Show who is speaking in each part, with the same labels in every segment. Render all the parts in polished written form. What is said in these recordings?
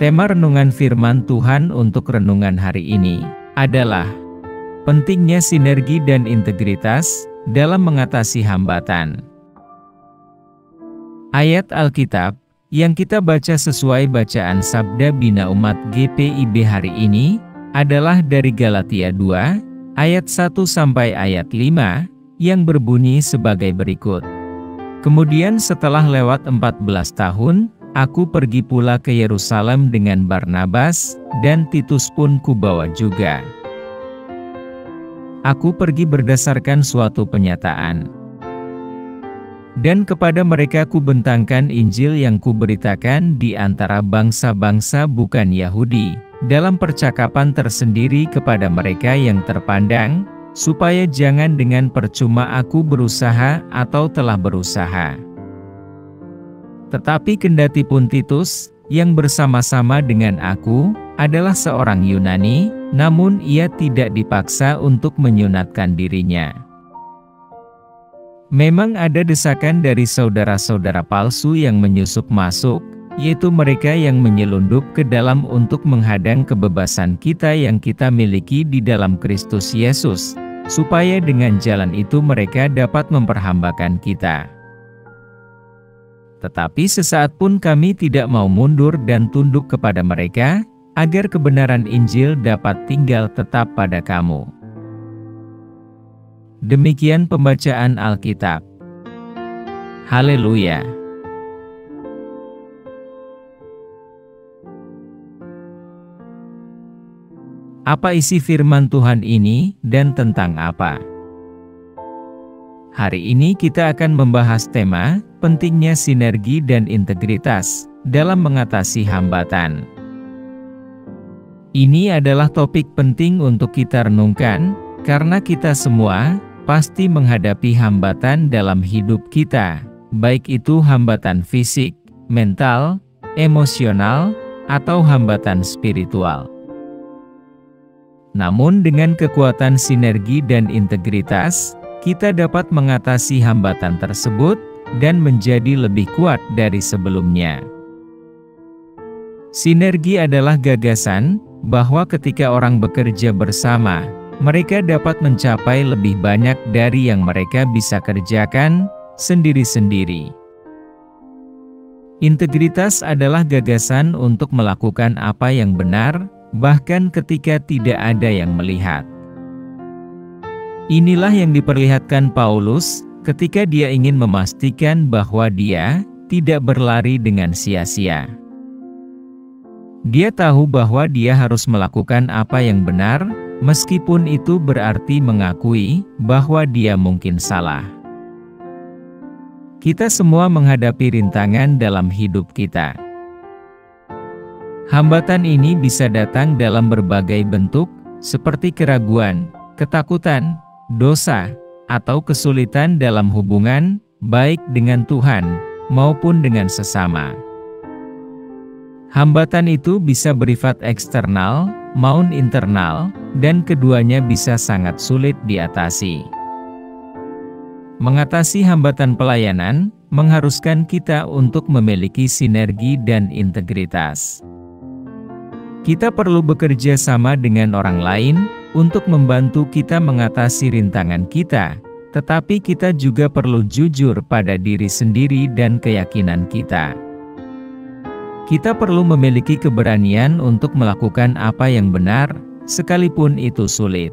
Speaker 1: Tema renungan firman Tuhan untuk renungan hari ini adalah pentingnya sinergi dan integritas dalam mengatasi hambatan. Ayat Alkitab yang kita baca sesuai bacaan Sabda Bina Umat GPIB hari ini adalah dari Galatia 2 ayat 1 sampai ayat 5 yang berbunyi sebagai berikut. Kemudian setelah lewat 14 tahun, aku pergi pula ke Yerusalem dengan Barnabas, dan Titus pun kubawa juga. Aku pergi berdasarkan suatu penyataan. Dan kepada mereka kubentangkan Injil yang kuberitakan di antara bangsa-bangsa bukan Yahudi, dalam percakapan tersendiri kepada mereka yang terpandang, supaya jangan dengan percuma aku berusaha atau telah berusaha. Tetapi kendatipun Titus, yang bersama-sama dengan aku, adalah seorang Yunani, namun ia tidak dipaksa untuk menyunatkan dirinya. Memang ada desakan dari saudara-saudara palsu yang menyusup masuk, yaitu mereka yang menyelundup ke dalam untuk menghadang kebebasan kita yang kita miliki di dalam Kristus Yesus, supaya dengan jalan itu mereka dapat memperhambakan kita. Tetapi sesaat pun kami tidak mau mundur dan tunduk kepada mereka, agar kebenaran Injil dapat tinggal tetap pada kamu. Demikian pembacaan Alkitab. Haleluya! Apa isi firman Tuhan ini dan tentang apa? Hari ini kita akan membahas tema, pentingnya sinergi dan integritas dalam mengatasi hambatan. Ini adalah topik penting untuk kita renungkan, karena kita semua pasti menghadapi hambatan dalam hidup kita, baik itu hambatan fisik, mental, emosional, atau hambatan spiritual. Namun dengan kekuatan sinergi dan integritas, kita dapat mengatasi hambatan tersebut dan menjadi lebih kuat dari sebelumnya. Sinergi adalah gagasan bahwa ketika orang bekerja bersama, mereka dapat mencapai lebih banyak dari yang mereka bisa kerjakan sendiri-sendiri. Integritas adalah gagasan untuk melakukan apa yang benar, bahkan ketika tidak ada yang melihat. Inilah yang diperlihatkan Paulus ketika dia ingin memastikan bahwa dia tidak berlari dengan sia-sia. Dia tahu bahwa dia harus melakukan apa yang benar, meskipun itu berarti mengakui bahwa dia mungkin salah. Kita semua menghadapi rintangan dalam hidup kita. Hambatan ini bisa datang dalam berbagai bentuk, seperti keraguan, ketakutan, dosa, atau kesulitan dalam hubungan, baik dengan Tuhan, maupun dengan sesama. Hambatan itu bisa bersifat eksternal, maupun internal, dan keduanya bisa sangat sulit diatasi. Mengatasi hambatan pelayanan, mengharuskan kita untuk memiliki sinergi dan integritas. Kita perlu bekerja sama dengan orang lain, untuk membantu kita mengatasi rintangan kita, tetapi kita juga perlu jujur pada diri sendiri dan keyakinan kita. Kita perlu memiliki keberanian untuk melakukan apa yang benar, sekalipun itu sulit.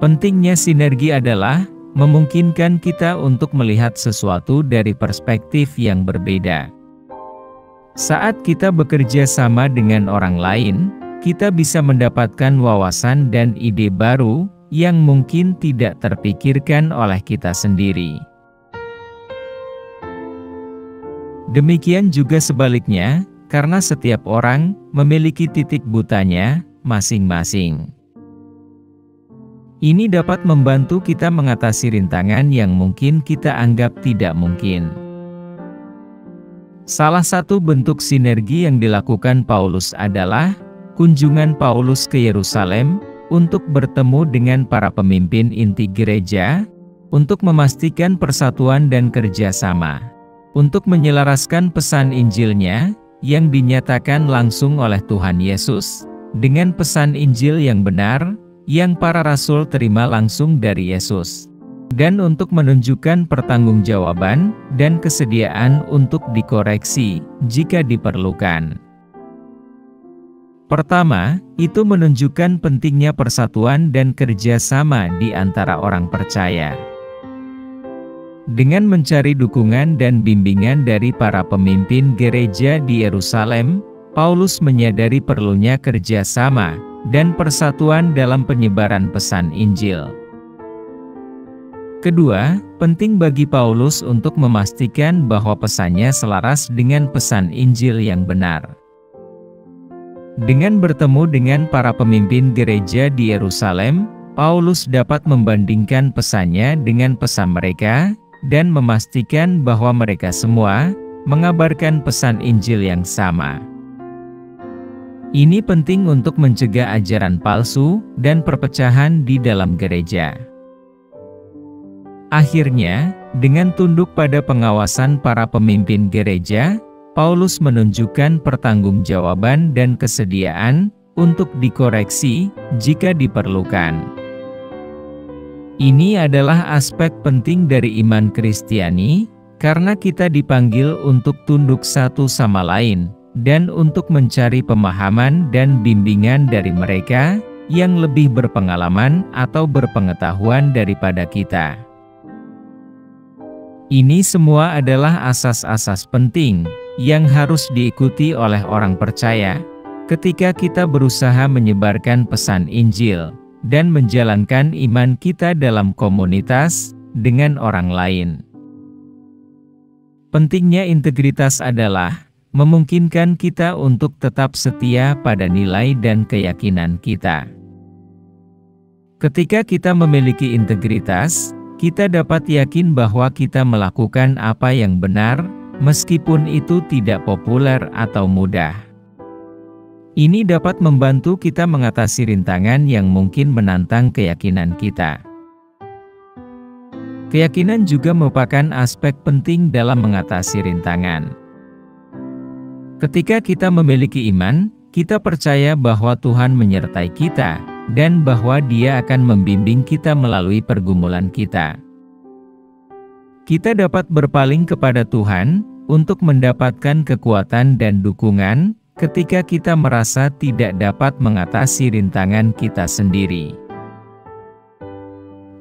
Speaker 1: Pentingnya sinergi adalah memungkinkan kita untuk melihat sesuatu dari perspektif yang berbeda. Saat kita bekerja sama dengan orang lain, kita bisa mendapatkan wawasan dan ide baru yang mungkin tidak terpikirkan oleh kita sendiri. Demikian juga sebaliknya, karena setiap orang memiliki titik butanya masing-masing. Ini dapat membantu kita mengatasi rintangan yang mungkin kita anggap tidak mungkin. Salah satu bentuk sinergi yang dilakukan Paulus adalah kunjungan Paulus ke Yerusalem untuk bertemu dengan para pemimpin inti gereja, untuk memastikan persatuan dan kerjasama, untuk menyelaraskan pesan Injilnya, yang dinyatakan langsung oleh Tuhan Yesus, dengan pesan Injil yang benar, yang para rasul terima langsung dari Yesus. Dan untuk menunjukkan pertanggungjawaban dan kesediaan untuk dikoreksi, jika diperlukan. Pertama, itu menunjukkan pentingnya persatuan dan kerjasama di antara orang percaya. Dengan mencari dukungan dan bimbingan dari para pemimpin gereja di Yerusalem, Paulus menyadari perlunya kerjasama dan persatuan dalam penyebaran pesan Injil. Kedua, penting bagi Paulus untuk memastikan bahwa pesannya selaras dengan pesan Injil yang benar. Dengan bertemu dengan para pemimpin gereja di Yerusalem, Paulus dapat membandingkan pesannya dengan pesan mereka, dan memastikan bahwa mereka semua mengabarkan pesan Injil yang sama. Ini penting untuk mencegah ajaran palsu dan perpecahan di dalam gereja. Akhirnya, dengan tunduk pada pengawasan para pemimpin gereja, Paulus menunjukkan pertanggungjawaban dan kesediaan untuk dikoreksi jika diperlukan. Ini adalah aspek penting dari iman Kristiani, karena kita dipanggil untuk tunduk satu sama lain, dan untuk mencari pemahaman dan bimbingan dari mereka yang lebih berpengalaman atau berpengetahuan daripada kita. Ini semua adalah asas-asas penting yang harus diikuti oleh orang percaya ketika kita berusaha menyebarkan pesan Injil dan menjalankan iman kita dalam komunitas dengan orang lain. Pentingnya integritas adalah memungkinkan kita untuk tetap setia pada nilai dan keyakinan kita. Ketika kita memiliki integritas, kita dapat yakin bahwa kita melakukan apa yang benar, meskipun itu tidak populer atau mudah. Ini dapat membantu kita mengatasi rintangan yang mungkin menantang keyakinan kita. Keyakinan juga merupakan aspek penting dalam mengatasi rintangan. Ketika kita memiliki iman, kita percaya bahwa Tuhan menyertai kita, dan bahwa Dia akan membimbing kita melalui pergumulan kita. Kita dapat berpaling kepada Tuhan untuk mendapatkan kekuatan dan dukungan ketika kita merasa tidak dapat mengatasi rintangan kita sendiri.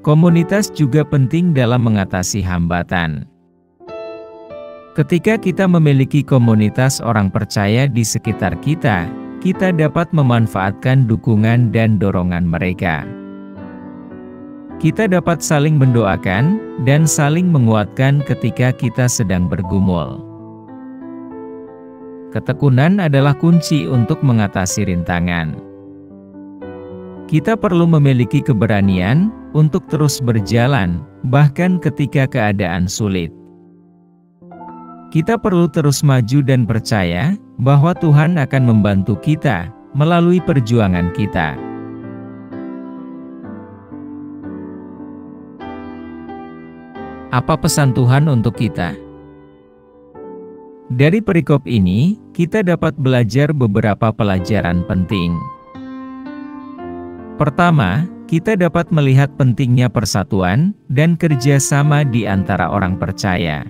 Speaker 1: Komunitas juga penting dalam mengatasi hambatan. Ketika kita memiliki komunitas orang percaya di sekitar kita, kita dapat memanfaatkan dukungan dan dorongan mereka. Kita dapat saling mendoakan dan saling menguatkan ketika kita sedang bergumul. Ketekunan adalah kunci untuk mengatasi rintangan. Kita perlu memiliki keberanian untuk terus berjalan, bahkan ketika keadaan sulit. Kita perlu terus maju dan percaya bahwa Tuhan akan membantu kita melalui perjuangan kita. Apa pesan Tuhan untuk kita? Dari perikop ini, kita dapat belajar beberapa pelajaran penting. Pertama, kita dapat melihat pentingnya persatuan dan kerjasama di antara orang percaya.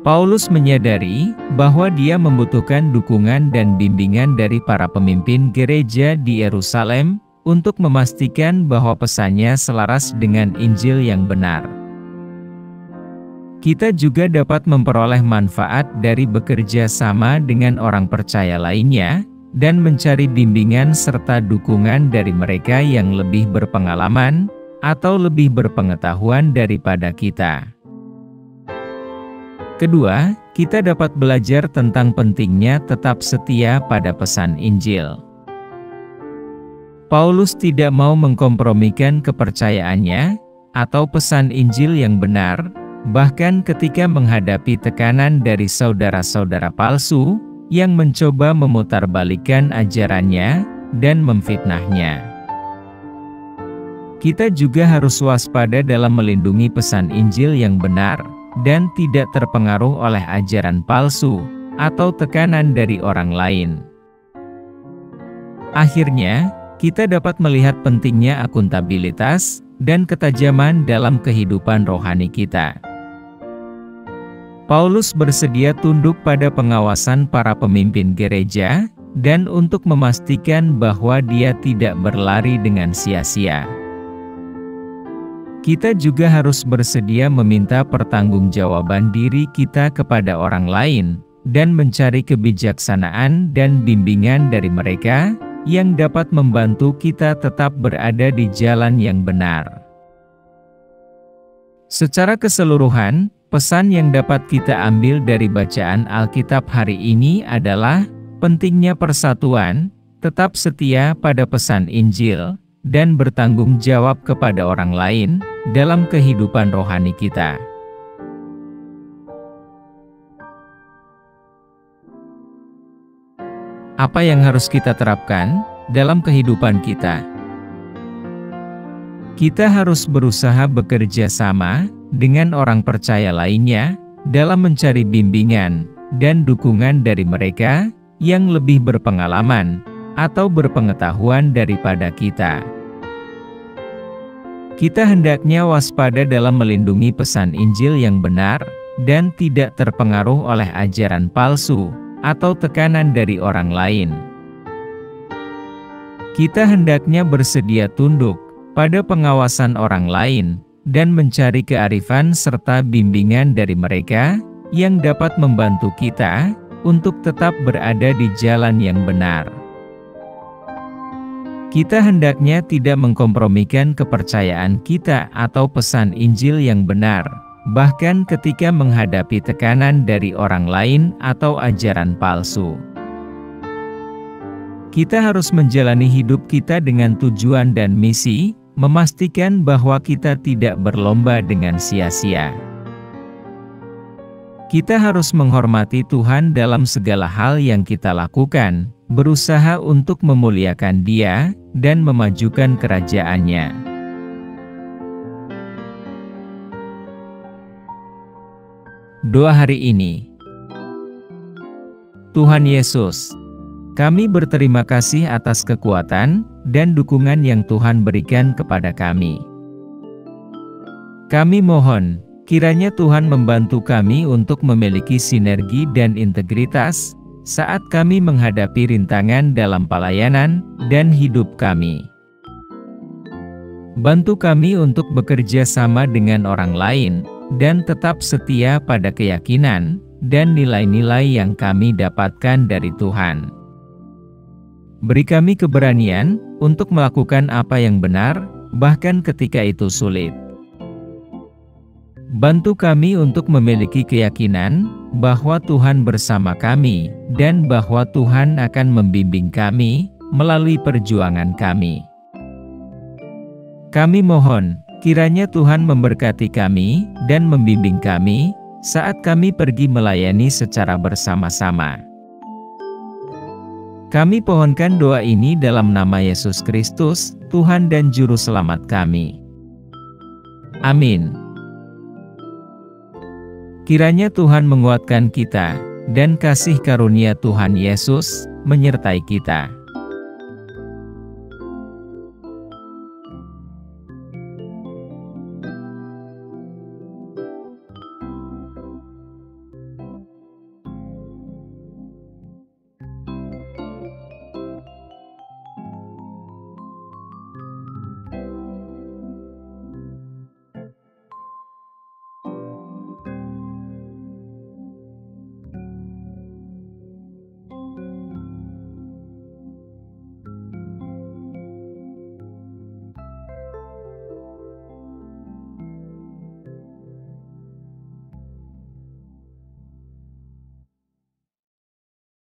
Speaker 1: Paulus menyadari bahwa dia membutuhkan dukungan dan bimbingan dari para pemimpin gereja di Yerusalem untuk memastikan bahwa pesannya selaras dengan Injil yang benar. Kita juga dapat memperoleh manfaat dari bekerja sama dengan orang percaya lainnya, dan mencari bimbingan serta dukungan dari mereka yang lebih berpengalaman atau lebih berpengetahuan daripada kita. Kedua, kita dapat belajar tentang pentingnya tetap setia pada pesan Injil. Paulus tidak mau mengkompromikan kepercayaannya atau pesan Injil yang benar, bahkan ketika menghadapi tekanan dari saudara-saudara palsu yang mencoba memutarbalikkan ajarannya dan memfitnahnya. Kita juga harus waspada dalam melindungi pesan Injil yang benar, dan tidak terpengaruh oleh ajaran palsu atau tekanan dari orang lain. Akhirnya, kita dapat melihat pentingnya akuntabilitas dan ketajaman dalam kehidupan rohani kita. Paulus bersedia tunduk pada pengawasan para pemimpin gereja, dan untuk memastikan bahwa dia tidak berlari dengan sia-sia. Kita juga harus bersedia meminta pertanggungjawaban diri kita kepada orang lain, dan mencari kebijaksanaan dan bimbingan dari mereka, yang dapat membantu kita tetap berada di jalan yang benar. Secara keseluruhan, pesan yang dapat kita ambil dari bacaan Alkitab hari ini adalah pentingnya persatuan, tetap setia pada pesan Injil, dan bertanggung jawab kepada orang lain dalam kehidupan rohani kita. Apa yang harus kita terapkan dalam kehidupan kita? Kita harus berusaha bekerja sama dengan orang percaya lainnya dalam mencari bimbingan dan dukungan dari mereka yang lebih berpengalaman atau berpengetahuan daripada kita. Kita hendaknya waspada dalam melindungi pesan Injil yang benar dan tidak terpengaruh oleh ajaran palsu atau tekanan dari orang lain. Kita hendaknya bersedia tunduk pada pengawasan orang lain, dan mencari kearifan serta bimbingan dari mereka, yang dapat membantu kita, untuk tetap berada di jalan yang benar. Kita hendaknya tidak mengkompromikan kepercayaan kita atau pesan Injil yang benar, bahkan ketika menghadapi tekanan dari orang lain atau ajaran palsu. Kita harus menjalani hidup kita dengan tujuan dan misi, memastikan bahwa kita tidak berlomba dengan sia-sia. Kita harus menghormati Tuhan dalam segala hal yang kita lakukan, berusaha untuk memuliakan Dia, dan memajukan kerajaan-Nya. Doa hari ini. Tuhan Yesus, kami berterima kasih atas kekuatan dan dukungan yang Tuhan berikan kepada kami. Kami mohon, kiranya Tuhan membantu kami untuk memiliki sinergi dan integritas saat kami menghadapi rintangan dalam pelayanan dan hidup kami. Bantu kami untuk bekerja sama dengan orang lain dan tetap setia pada keyakinan dan nilai-nilai yang kami dapatkan dari Tuhan. Beri kami keberanian untuk melakukan apa yang benar, bahkan ketika itu sulit. Bantu kami untuk memiliki keyakinan bahwa Tuhan bersama kami, dan bahwa Tuhan akan membimbing kami melalui perjuangan kami. Kami mohon, kiranya Tuhan memberkati kami dan membimbing kami saat kami pergi melayani secara bersama-sama. Kami pohonkan doa ini dalam nama Yesus Kristus, Tuhan dan Juru Selamat kami. Amin. Kiranya Tuhan menguatkan kita, dan kasih karunia Tuhan Yesus menyertai kita.